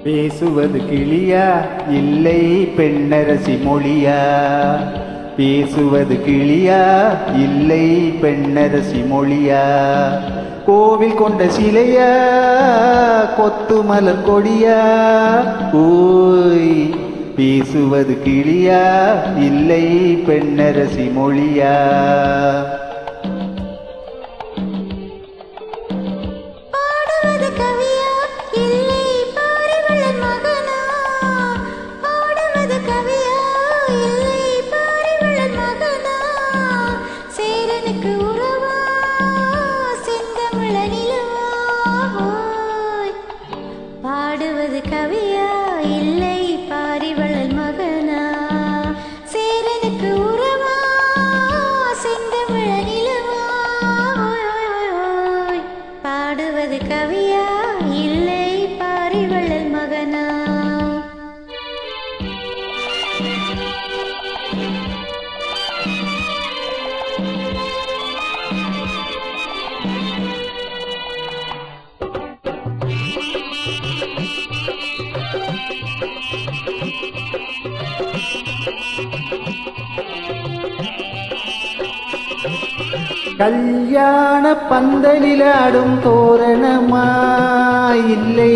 பேசுவது கிளியா இல்லை பெண்ணரசி மொழியா? பேசுவது கிளியா இல்லை பெண்ணரசி மொழியா? கோவில் கொண்ட சிலையா கொத்து மலர் கொடியா? ஓய், பேசுவது கிளியா இல்லை பெண்ணரசி மொழியா? பாடுவது கவியா இல்லை பாரிவளல் மகனா? சேரனுக்கு உறவா செந்தமிழ நிலவா? பாடுவது கவியா இல்லை பாரிவளல் மகனா? கல்யாண பந்தலிலாடும் தோரணமா இல்லை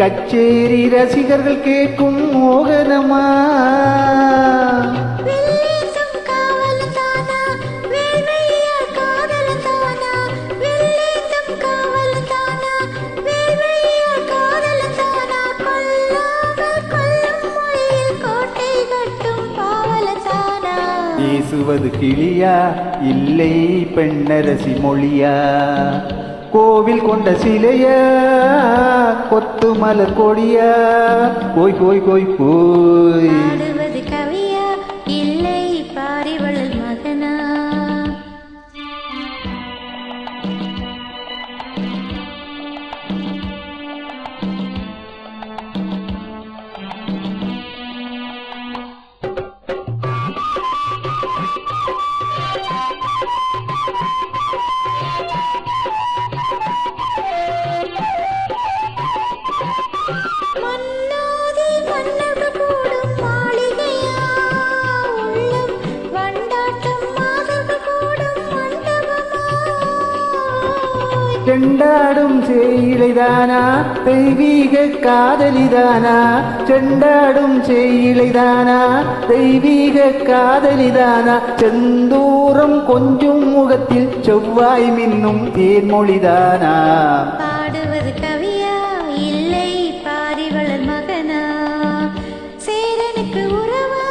கச்சேரி ரசிகர்கள் கேட்கும் மோகனமா? பேசுவது கிளியா இல்லை பெண்ணரசி மொழியா? கோவில் கொண்ட சிலையா கொத்து மலர் கொடியா? கோய் கோய் கோய் கோய். பாடுவது கவியா இல்லை பாரிவளல் மகனா? செண்டாடும் சேயிலைதானா தெய்வீக காதலிதானா? செண்டாடும் சேயிலைதானா தெய்வீக காதலிதானா? செந்தூரம் கொஞ்சம் முகத்தில் செவ்வாய் மின்னும் தேன்மொழிதானா? பாடுவது கவியா இல்லை பாரிவளல் மகனா? சேரனுக்கு உறவா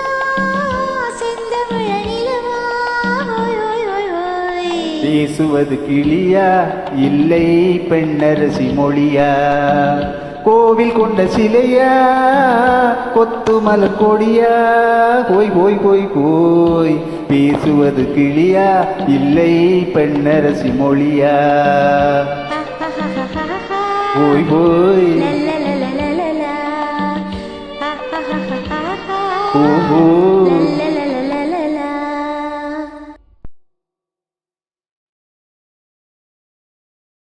செந்தமிழ நிலவா? பேசுவது கிளியா இல்லை பெண்ணரசி மொழியா? கோவில் கொண்ட சிலையா கொத்து மலர் கொடியா? கோய் கோய் கோய் கோய். பேசுவது கிளியா இல்லை பெண்ணரசி மொழியா? கோய் கோய்.